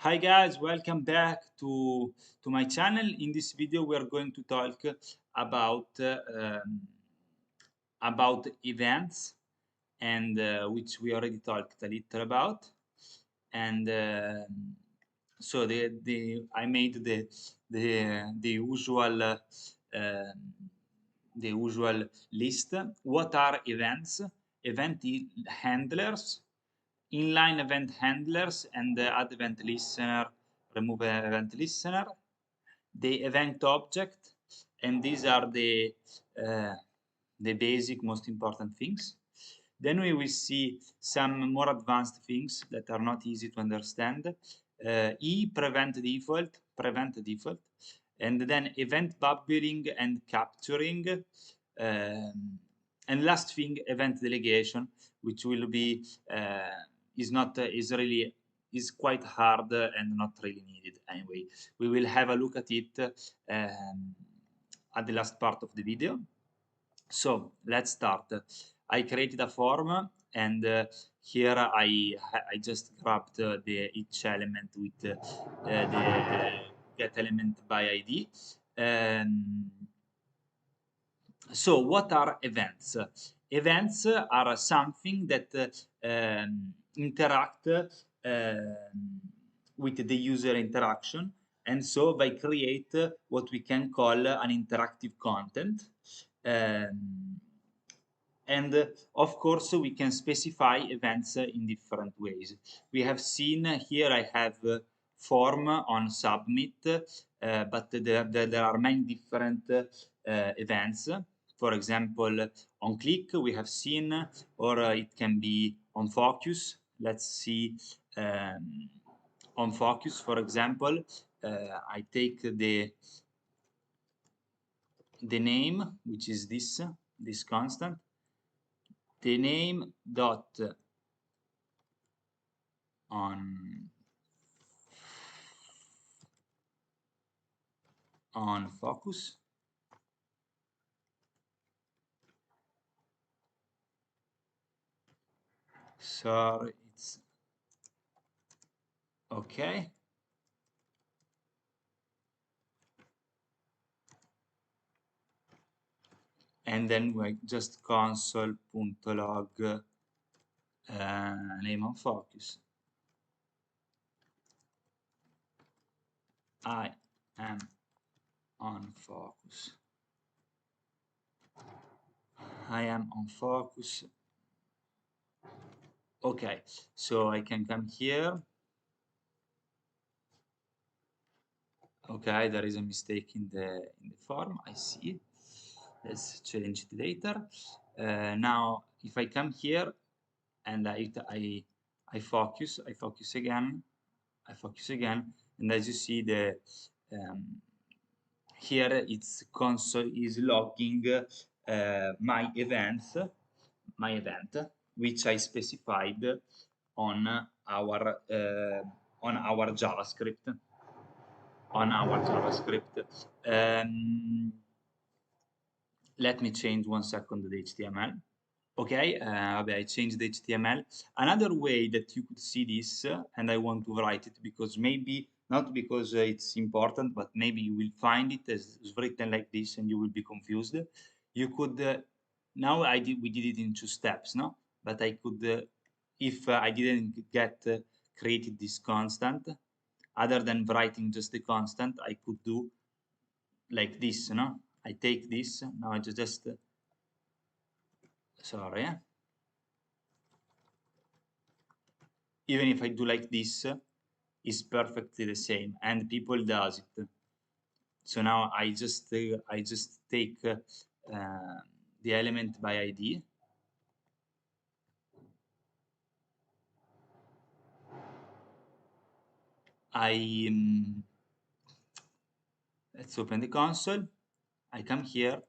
Hi guys, welcome back to my channel. In this video, we are going to talk about about events, and which we already talked a little about. And so I made the usual the usual list. What are events? Handlers, inline event handlers, and add event listener, remove event listener, the event object, and these are the basic most important things. Then we will see some more advanced things that are not easy to understand. Prevent default, and then event bubbling and capturing, and last thing, event delegation, which will be is not is really is quite hard and not really needed anyway. We will have a look at it at the last part of the video. So let's start. I created a form, and here I just grabbed each element with the get element by ID. So what are events? Events are something that interact with the user interaction, and so they create what we can call an interactive content. And of course, we can specify events in different ways. We have seen here I have form on submit, but there are many different events. For example, on click we have seen, or it can be on focus. Let's see, on focus, for example, I take the name, which is this constant, the name dot on focus. Sorry, it's okay. And then we just console.log name on focus. I am on focus. I am on focus. Okay, so I can come here. Okay, there is a mistake in the form. I see. Let's change it later. Now, if I come here and I focus again, and as you see, the here it's console is logging my event, which I specified on our JavaScript. Let me change 1 second the HTML. Okay, I changed the HTML. Another way that you could see this, and I want to write it because maybe, not because it's important, but maybe you will find it as written like this and you will be confused. You could, now we did it in 2 steps, no? But I could, if I didn't get created this constant, other than writing just the constant, I could do like this, no? I take this, now I just sorry, even if I do like this, is perfectly the same, and people does it. So now I just take the element by ID. Let's open the console. I come here,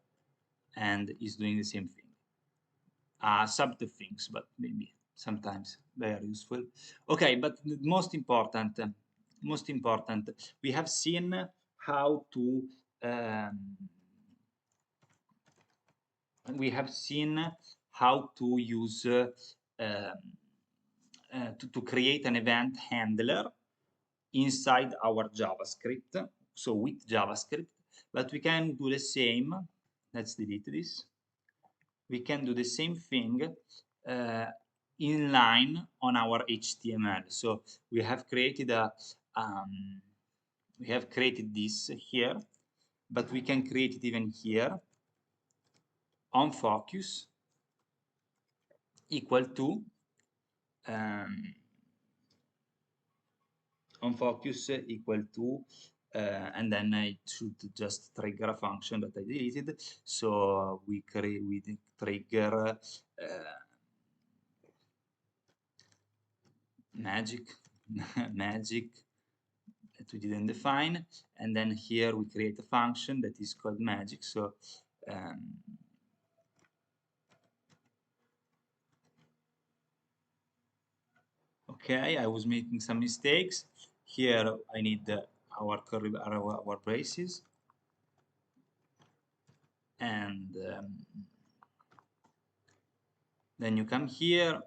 and it's doing the same thing. Subtle things, but maybe sometimes they are useful. Okay, but the most important, we have seen how to use to create an event handler inside our JavaScript, so with JavaScript, but we can do the same. Let's delete this. We can do the same thing inline on our HTML. So we have created this here, but we can create it even here on focus equal to on focus equal to and then I should just trigger a function that I deleted. So we trigger magic magic that we didn't define, and then here we create a function that is called magic. So okay, I was making some mistakes here. I need our curly our braces, and then you come here,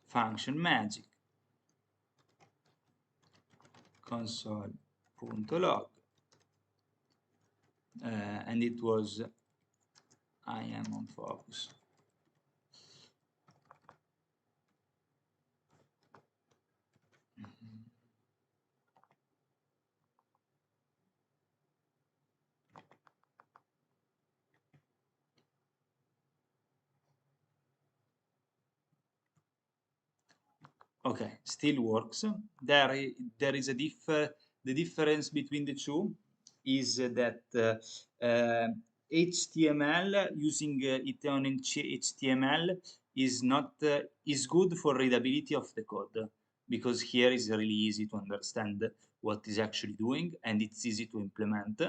function magic console.log, and it was I am on focus. Okay, still works. There is a the difference between the two is that HTML, using it on HTML is not is good for readability of the code, because here is really easy to understand what is actually doing and it's easy to implement.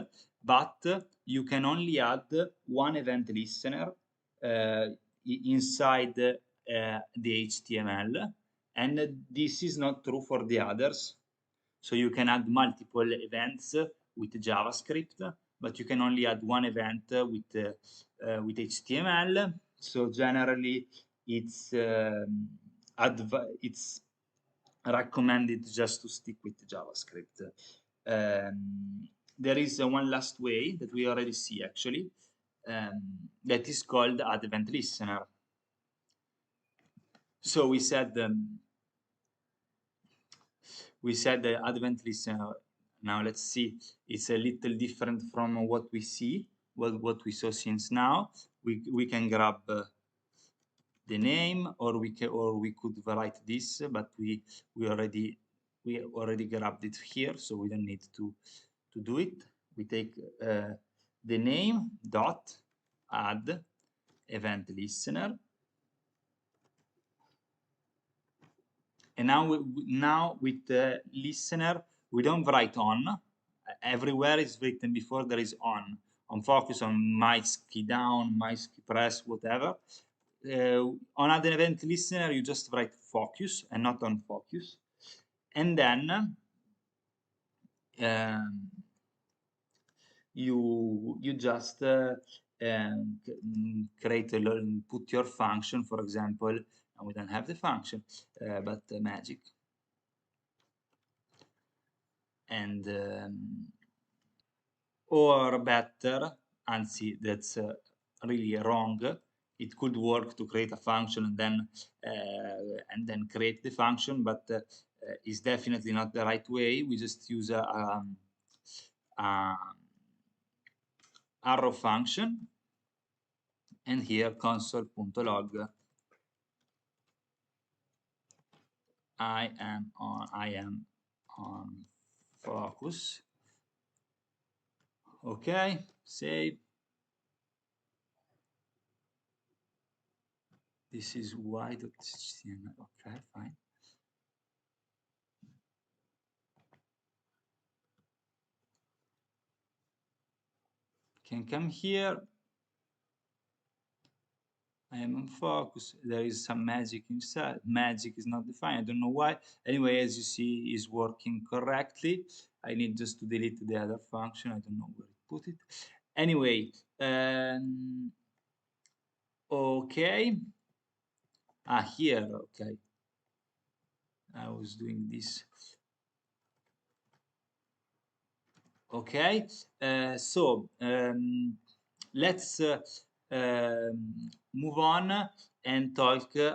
But you can only add one event listener inside the HTML, and this is not true for the others. So you can add multiple events with JavaScript, but you can only add one event with HTML. So generally, it's recommended just to stick with JavaScript. There is one last way that we already see actually, that is called add event listener. So we said the advent listener. Now let's see, it's a little different from what we see, what we saw since now. We can grab the name, or we could write this, but we already grabbed it here, so we don't need to do it. We take the name dot add event listener, and now with the listener we don't write on. Everywhere is written before there is on focus, on mouse key down, mouse key press, whatever. On add an event listener you just write focus and not on focus, and then you just create put your function, for example, and we don't have the function, but magic, and or better, and see that's really wrong. It could work to create a function and then create the function, but is definitely not the right way. We just use a arrow function, and here console.log I am on focus. Okay, save. This is y.html. Okay, fine. Can come here. I am on focus. There is some magic inside. Magic is not defined. I don't know why. Anyway, as you see, is working correctly. I need just to delete the other function. I don't know where it put it. Anyway, okay. Here, okay. I was doing this. Okay, so let's move on and talk um,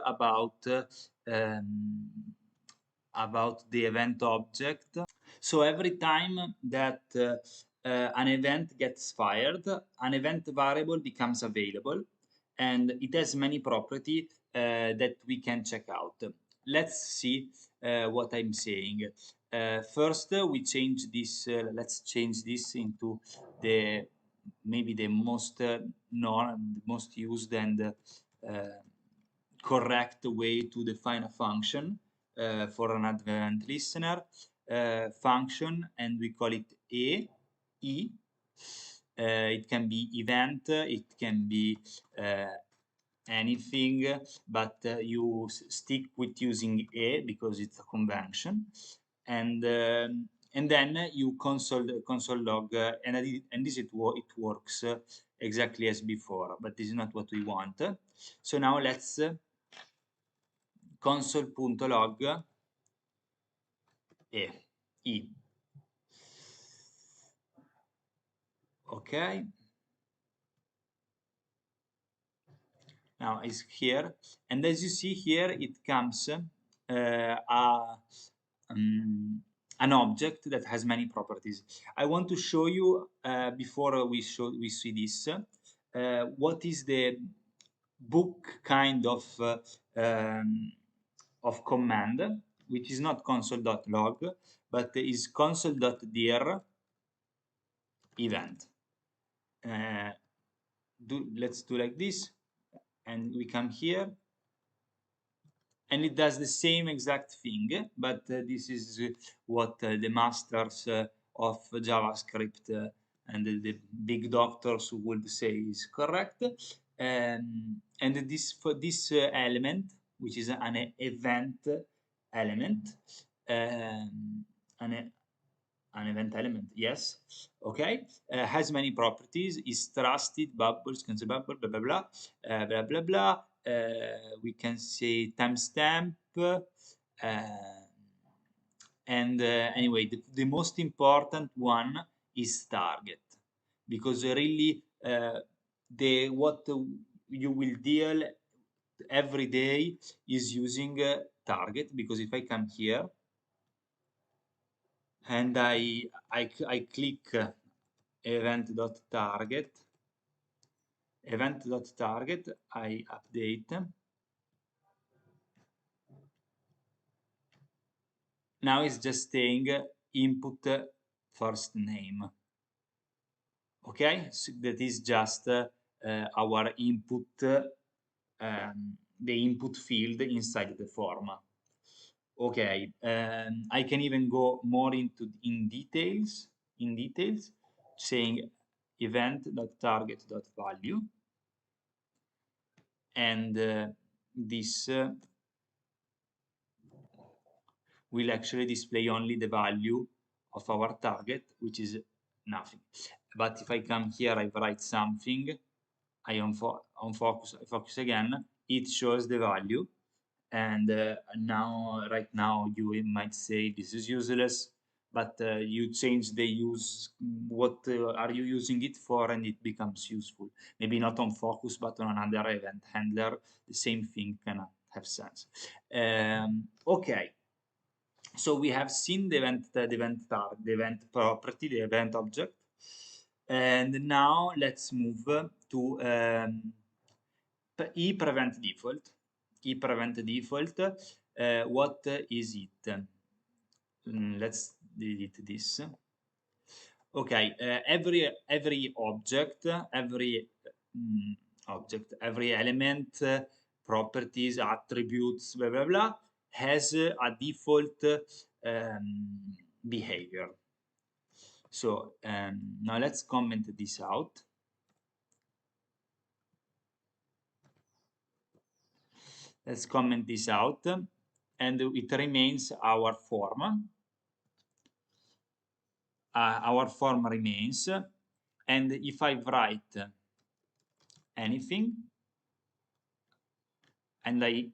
about the event object. So every time that an event gets fired, an event variable becomes available, and it has many property that we can check out. Let's see what I'm saying. First, we change this. Let's change this into the maybe the most most used and correct way to define a function for an event listener function, and we call it E. It can be event, it can be anything, but you stick with using A because it's a convention, and then you console log, and this it works exactly as before, but this is not what we want. So now let's console.log E. Okay, now it's here, and as you see here, it comes um, an object that has many properties. I want to show you before we see this what is the book kind of command, which is not console.log, but is console.dir event. Let's do like this, and we come here, and it does the same exact thing, but this is what the masters of JavaScript and the big doctors would say is correct. And this for this element, which is an event element, an an event element, yes, okay, has many properties, is trusted, bubbles, can say bubble, blah blah blah, blah blah blah. We can say timestamp, and anyway, the most important one is target, because really the what you will deal every day is using target, because if I come here and I click event.target, I update. Now it's just saying input first name. Okay, so that is just our input, the input field inside the form. Okay, I can even go more in details, saying event.target.value, and this will actually display only the value of our target, which is nothing. But if I come here, I write something, I focus again, it shows the value. And right now you might say this is useless, but you change the use, what are you using it for, and it becomes useful. Maybe not on focus, but on another event handler, the same thing can have sense. Okay, so we have seen the event property, the event object, and now let's move to prevent default. Prevent default. What is it? Let's delete this. Okay, every object, every element, properties, attributes, blah blah blah, has a default behavior. So now let's comment this out. Let's comment this out, and it remains our form. Our form remains, and if I write anything and I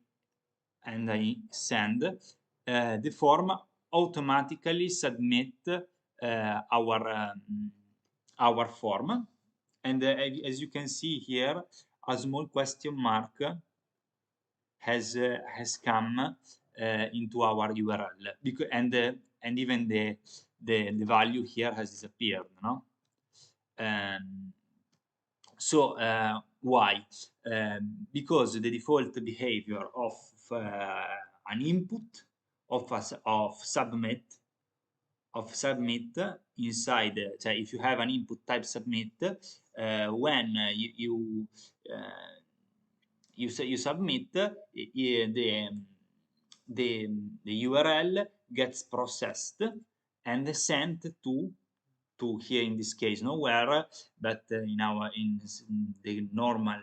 and I send, the form automatically submit our form. And as you can see here, a small question mark has come into our URL, because and even the value here has disappeared, no? So why? Because the default behavior of an input of submit inside, if you have an input type submit, when you submit, the URL gets processed and sent to here, in this case nowhere, but in the normal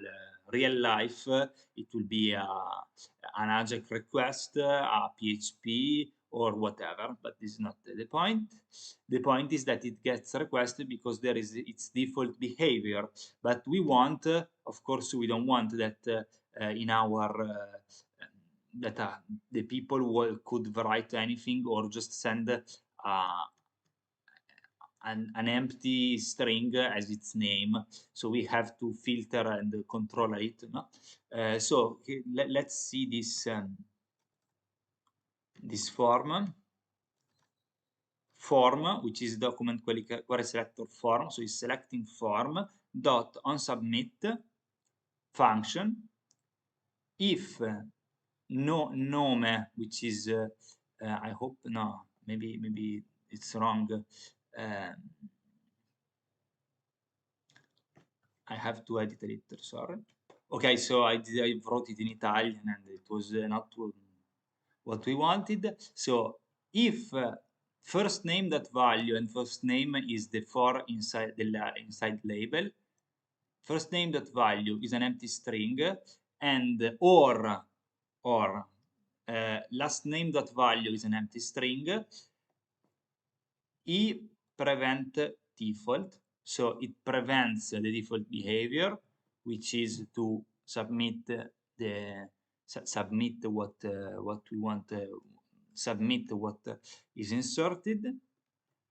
real life, it will be an AJAX request, a PHP or whatever, but this is not the point. The point is that it gets requested because there is its default behavior, but we want, of course, we don't want that in our that the people could write anything or just send an empty string as its name, so we have to filter and control it, no? So let's see this form, which is document query selector form. So it's selecting form dot on submit function if no nome, which is I hope, no, maybe it's wrong. I have to edit it, sorry. Okay, so I wrote it in Italian and it was not what we wanted. So if first name dot value, and first name is the for inside the inside label, first name dot value is an empty string, and or last name dot value is an empty string, prevent default, so it prevents the default behavior, which is to submit what we want, submit what is inserted,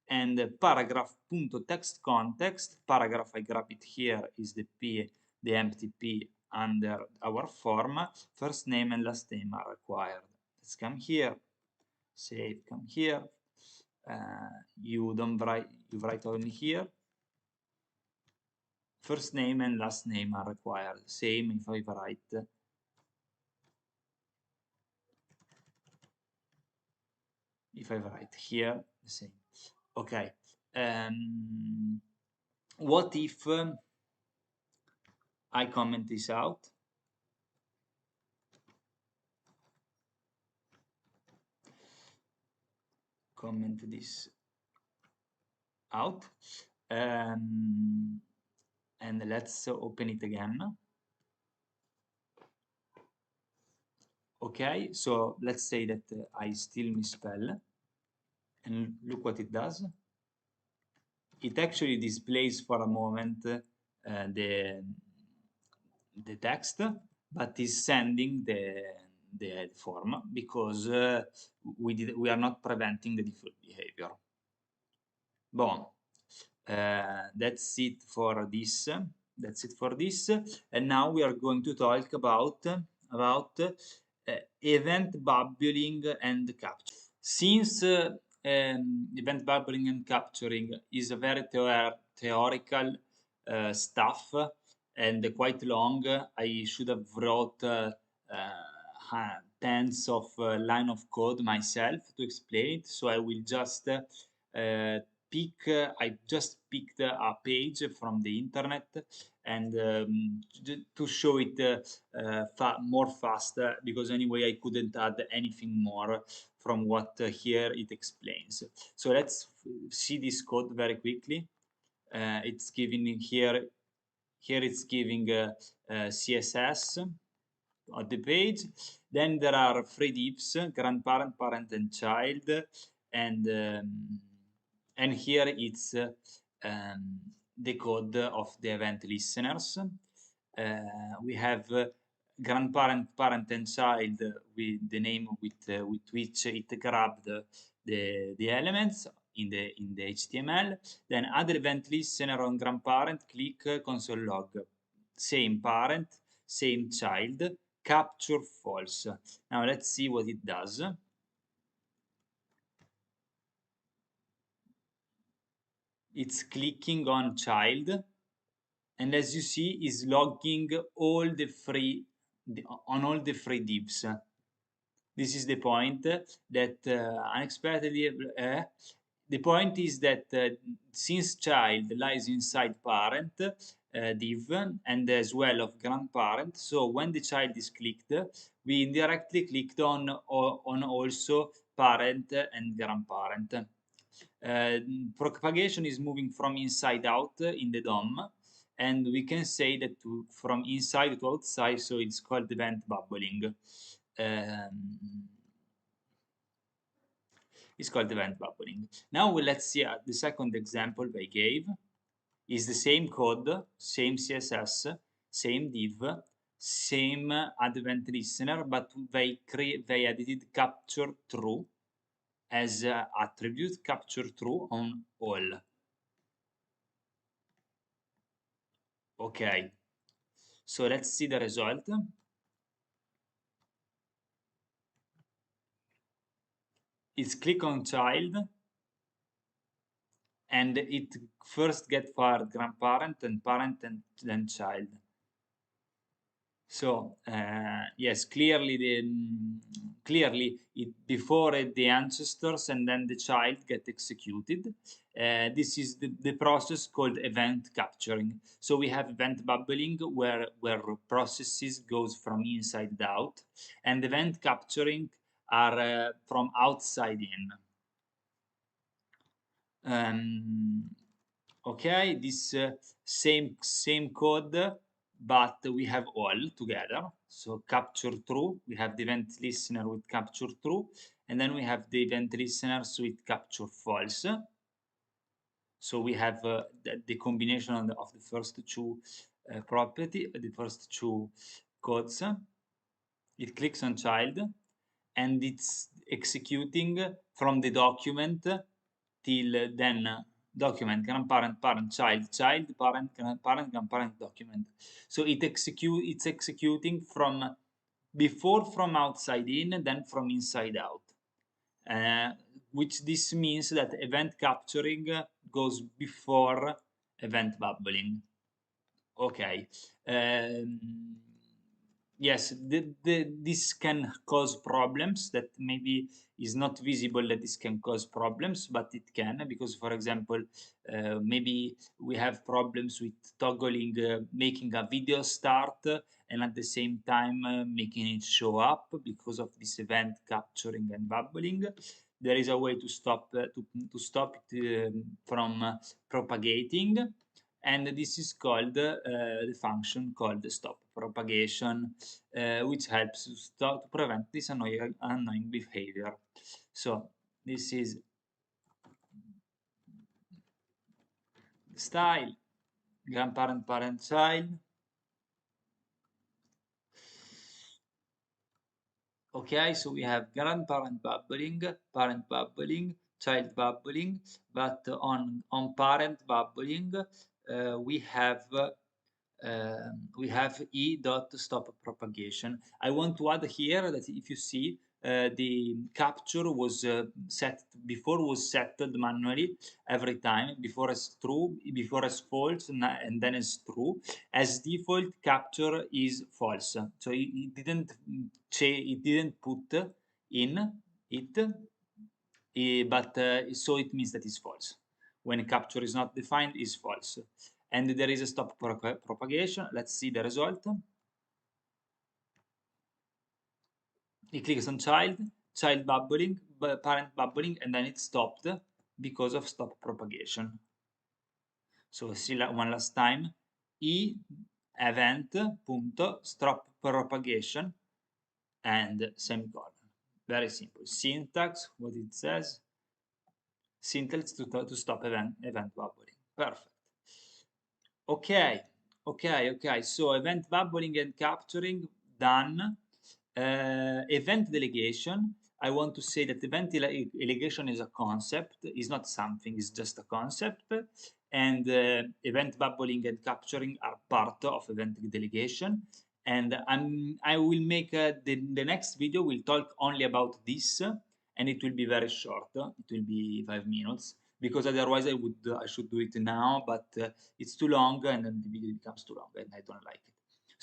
and paragraph.text context, paragraph, I grab it here, is the empty p under our form, first name and last name are required. Let's come here, save, come here. You write only here, first name and last name are required. Same if I write here, the same. Okay. What if I comment this out? Comment this out, and let's open it again. Okay, so let's say that I still misspell, and look what it does. It actually displays for a moment the text, but is sending the form because we are not preventing the default behavior. Bon, that's it for this. And now we are going to talk about event bubbling and capture. Since event bubbling and capturing is a very theoretical stuff and quite long, I should have wrote tens of line of code myself to explain it. So I will just I just picked a page from the internet and to show it more faster, because anyway I couldn't add anything more from what here it explains. So let's see this code very quickly. It's giving here it's giving CSS on the page. Then there are three divs: grandparent, parent, and child, and here it's the code of the event listeners. We have grandparent, parent, and child with the name with which it grabbed the elements in the HTML. Then other event listener on grandparent, click console log, same parent, same child, capture false. Now let's see what it does. It's clicking on child, and as you see, is logging all the free on all the free divs. This is the point that unexpectedly the point is that since child lies inside parent div and as well of grandparent, so when the child is clicked, we indirectly clicked on also parent and grandparent. Propagation is moving from inside out in the DOM, and we can say that from inside to outside, so it's called event bubbling. It's called event bubbling. Now let's see the second example they gave. Is the same code, same CSS, same div, same add event listener, but they edited capture true as attribute, capture true on all. Okay, so let's see the result. It's click on child, and it first get fired grandparent and parent and then child. So yes, clearly before the ancestors and then the child get executed. This is the process called event capturing. So we have event bubbling where processes goes from inside out, and event capturing are from outside in. Okay, this same code, but we have all together. So capture true, we have the event listener with capture true, and then we have the event listeners with capture false. So we have the combination of the first two the first two codes. It clicks on child, and it's executing from the document till then document grandparent, parent, child, child, parent, grandparent, grandparent document. So it's executing from before from outside in, then from inside out. Which this means that event capturing goes before event bubbling. Okay. Yes, this can cause problems that maybe is not visible that this can cause problems, but it can, because for example, maybe we have problems with toggling, making a video start and at the same time making it show up because of this event capturing and bubbling. There is a way to stop to stop it from propagating, and this is called the function called stop propagation, which helps to prevent this annoying behavior. So this is style, grandparent, parent, child. Okay, so we have grandparent bubbling, parent bubbling, child bubbling, but on parent bubbling we have e dot stop propagation. I want to add here that if you see the capture was set before, was set manually every time, before as true, before as false, and then as true. As default, capture is false, so it didn't it didn't put in it, but so it means that it's false. When capture is not defined, is false. And there is a stop propagation. Let's see the result. He clicks on child, child bubbling, parent bubbling, and then it stopped because of stop propagation. So see one last time. E event punto stop propagation and semicolon. Very simple. Syntax, what it says. Syntax to stop event bubbling. Perfect. Okay. So event bubbling and capturing done. Event delegation. I want to say that event delegation is a concept, is not something, it's just a concept. And event bubbling and capturing are part of event delegation. And I will make the next video will talk only about this, and it will be very short. It will be 5 minutes, because otherwise I should do it now, but it's too long, and then the video becomes too long, and I don't like it.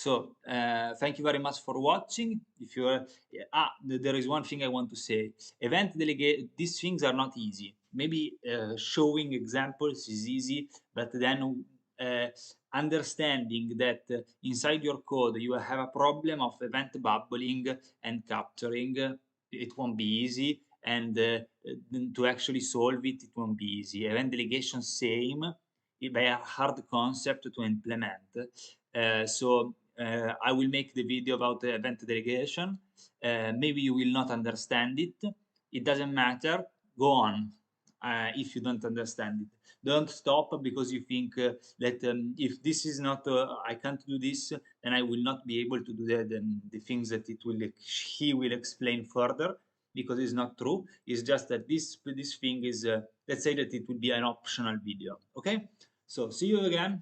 So thank you very much for watching. If you're there is one thing I want to say. Event delegate, these things are not easy. Maybe showing examples is easy, but then understanding that inside your code you have a problem of event bubbling and capturing, it won't be easy, and to actually solve it, it won't be easy. Event delegation, same, by a hard concept to implement. I will make the video about the event delegation. Maybe you will not understand it. It doesn't matter. Go on. If you don't understand it, don't stop because you think that if this is not, I can't do this, then I will not be able to do the things that he will explain further, because it's not true. It's just that this thing is, let's say that it will be an optional video. Okay, so see you again.